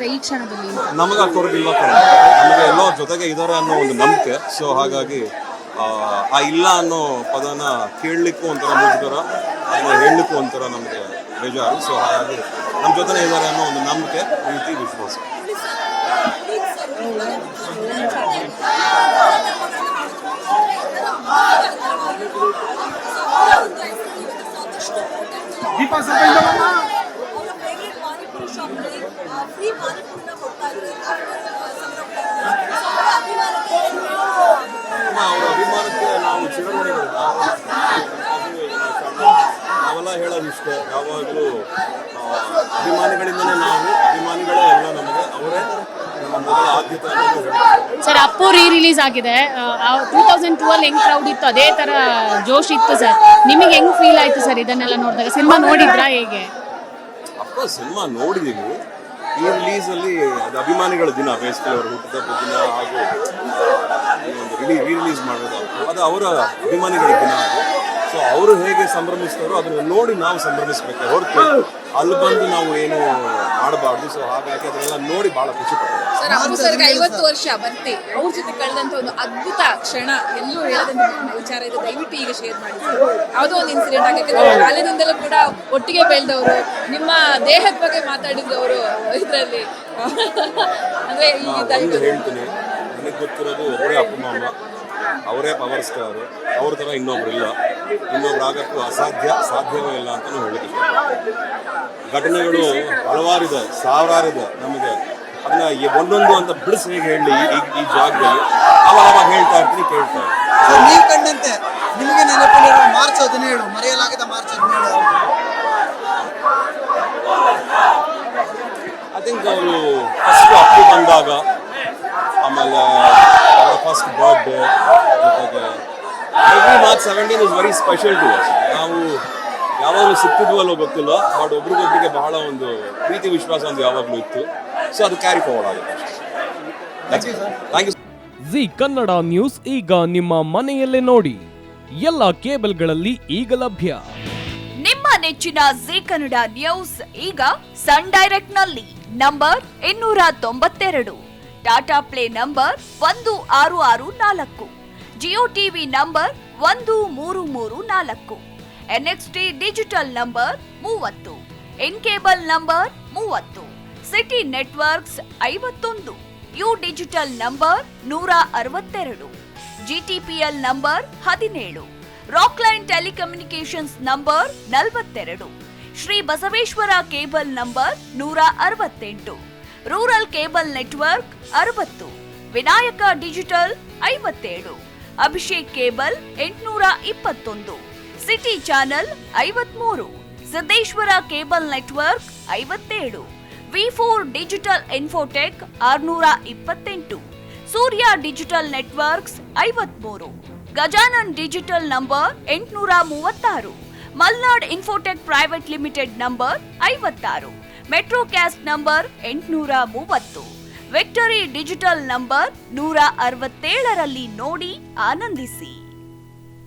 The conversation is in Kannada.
ಈ ಕ್ಷಣದಲ್ಲಿ ನಮಗೆ ಕೊರಗಿಲ್ಲ, ನಮಗೆ ಎಲ್ಲೋ ಜೊತೆಗೆ ಇದ್ದಾರೆ ಅನ್ನೋ ಒಂದು ನಂಬಿಕೆ. ಸೊ ಹಾಗಾಗಿ ಆ ಇಲ್ಲ ಅನ್ನೋ ಪದನ ಕೇಳಲಿಕ್ಕೂ ಒಂಥರ ಮುಜುಗರ, ಅದನ್ನ ಹೇಳಲಿಕ್ಕೂ ಒಂಥರ ನಮಗೆ ಬೇಜಾರು. ಸೊ ಹಾಗಾಗಿ ನಮ್ಮ ಜೊತೆನೇ ಇದ್ದಾರೆ ಅನ್ನೋ ಒಂದು ನಂಬಿಕೆ, ಪ್ರೀತಿ, ವಿಶ್ವಾಸ. ಅವರ ಅಭಿಮಾನಕ್ಕೆ ನಾವು ಚಿರಋಣಿಗಳು. ನಾವೆಲ್ಲ ಹೇಳೋದಿಷ್ಟೇ, ಯಾವಾಗಲೂ ಅಭಿಮಾನಿಗಳಿಂದಲೇ ನಾವು, ಅಭಿಮಾನಿಗಳೇ ಎಲ್ಲ ನಮಗೆ, ಅವರೇ ನಮ್ಮ ಮೊದಲ ಆದ್ಯತೆ ಅನ್ನೋದು. ಸರ್, ಅಪ್ಪು ರಿಲೀಸ್ ಆಗಿದೆ. 2012 ಹೆಂಗ್ ಕ್ರೌಡ್ ಇತ್ತು ಅದೇ ತರ ಜೋಶ್ ಇತ್ತು ಸರ್. ನಿಮಗೆ ಹೆಂಗ್ ಫೀಲ್ ಆಯ್ತು ಸರ್ ಇದನ್ನೆಲ್ಲ ನೋಡಿದಾಗ? ಸಿನಿಮಾ ನೋಡಿದ್ರಾ ಹೇಗೆ? ಅಫ್ಕೋರ್ಸ್ ಸಿನಿಮಾ ನೋಡಿದೀವಿ. ಈ ರಿಲೀಸ್ ಅಲ್ಲಿ ಅದು ಅಭಿಮಾನಿಗಳ ದಿನ, ಬೇಸಿಕಲಿ ಅವರ ಹುಟ್ಟುಹಬ್ಬದ ದಿನ, ಹಾಗೂ ಒಂದು ರಿಲೀಸ್ ಮಾಡೋದು ಅದು ಅವರ ಅಭಿಮಾನಿಗಳ ದಿನ. ಸೊ ಅವರು ಹೇಗೆ ಸಂಭ್ರಮಿಸ್ತಾರೋ ಅದನ್ನ ನೋಡಿ ನಾವು ಸಂಭ್ರಮಿಸ್ಬೇಕು ಹೊರತು ಅಲ್ಲಿ ಬಂದು ನಾವು ಏನು ಮಾಡಬಾರ್ದು. ಸೊ ಹಾಗಾಗಿ ಅದನ್ನೆಲ್ಲ ನೋಡಿ ಬಹಳ ಖುಷಿ ಪಡ್ತಾರೆ. ಸರ್, ಅಪ್ಪು ಸರ್ಗೆ 50 ವರ್ಷ ಬಂತೆ, ಅವ್ರ ಜೊತೆ ಕಳೆದಂತ ಒಂದು ಅದ್ಭುತ ಕ್ಷಣ ಎಲ್ಲೂ ಹೇಳದಂತ ವಿಚಾರ ಇದೆ, ದಯವಿಟ್ಟು ಈಗ ಶೇರ್ ಮಾಡಿ. ಯಾವುದೋ ಒಂದು ಇನ್ಸಿಡೆಂಟ್ ಆಗಿದ್ರೆ ಬಾಲ್ಯದಿಂದಲೂ ಕೂಡ ಒಟ್ಟಿಗೆ ಬೆಳೆದವರು, ನಿಮ್ಮ ದೇಹದ ಬಗ್ಗೆ ಮಾತಾಡಿದವರು ಇದರಲ್ಲಿ ಅಂದ್ರೆ ಹೇಳ್ತೀನಿ. ನನಗೆ ಗೊತ್ತಿರೋದು ಒಬ್ಬರೇ ಅಪ್ಪ ಮಾಮ, ಅವರೇ ಪವರ್ ಸ್ಟಾರ್. ಅವ್ರ ಥರ ಇನ್ನೊಬ್ರು ಇಲ್ಲ, ಇನ್ನೊಬ್ರು ಆಗಕ್ಕೂ ಸಾಧ್ಯವೇ ಇಲ್ಲ ಅಂತಲೂ ಹೇಳಿದ್ರು. ಘಟನೆಗಳು ಹಲವಾರಿದೆ, ಸಾವಿರಾರಿದೆ. ನಮಗೆ ಅದನ್ನ ಒಂದೊಂದು ಅಂತ ಬಿಡಿಸಿ ಹೇಗೆ ಹೇಳಿ ಈ ಜಾಗದಲ್ಲಿ ಅವಾಗ ಹೇಳ್ತಾ ಇರ್ತೀನಿ, ಕೇಳ್ತಾ ಇರ್ತೀನಿ. ನೀವು ಕಂಡಂತೆ ನಿಮಗೆ ನೆನಪಿರುವ ಮಾರ್ಚ್ 17 ಮರೆಯಲಾಗದ ಮಾರ್ಚ್ 17 ಐ ಥಿಂಕ್ ಅವರು ಫಸ್ಟ್ ಅಪ್ಪು ಬಂದಾಗ, ಆಮೇಲೆ ಅವರ ಫಸ್ಟ್ ಬರ್ತ್ಡೇ, ಜೊತೆಗೆ every March 17 is very special to us. ನಾವು ಯಾವಾಗಲೂ ಸಿಕ್ತಿದ್ವಲ್ಲೋ ಗೊತ್ತಿಲ್ಲ, ಬಟ್ ಒಬ್ರಿಗೊಬ್ರಿಗೆ ಬಹಳ ಒಂದು ಪ್ರೀತಿ ವಿಶ್ವಾಸ ಒಂದು ಯಾವಾಗಲೂ ಇತ್ತು. ಸೊ ಅದು ಕ್ಯಾರಿ ಫಾರ್ವರ್ಡ್ ಆಗುತ್ತೆ. Thank you. Zee Kannada news ಈಗ ನಿಮ್ಮ ಮನೆಯಲ್ಲೇ ನೋಡಿ, ಎಲ್ಲ ಕೇಬಲ್ಗಳಲ್ಲಿ ಈಗ ಲಭ್ಯ. ನಿಮ್ಮ ನೆಚ್ಚಿನ ಜಿ ಕನ್ನಡ ನ್ಯೂಸ್ ಈಗ ಸನ್ ಡೈರೆಕ್ಟ್ ನಲ್ಲಿ number 292, Tata play number 1664, Jio TV number 1334, NXT digital number 30, in cable number 30, city networks 51, U digital number 162, GTPL number 17, Rockline telecommunications number 42, Shri Basaveshwara cable number 168, rural cable network 60, Vinayaka digital 57, Abhishek cable 821, city channel 53, Siddeshwara cable network 57, V4 digital Infotech 628, Surya digital networks 53, Gajanan digital number 836, Malnad Infotech Private Limited number 56, Metrocast number 830, Victory Digital number 167ರಲ್ಲಿ ನೋಡಿ ಆನಂದಿಸಿ.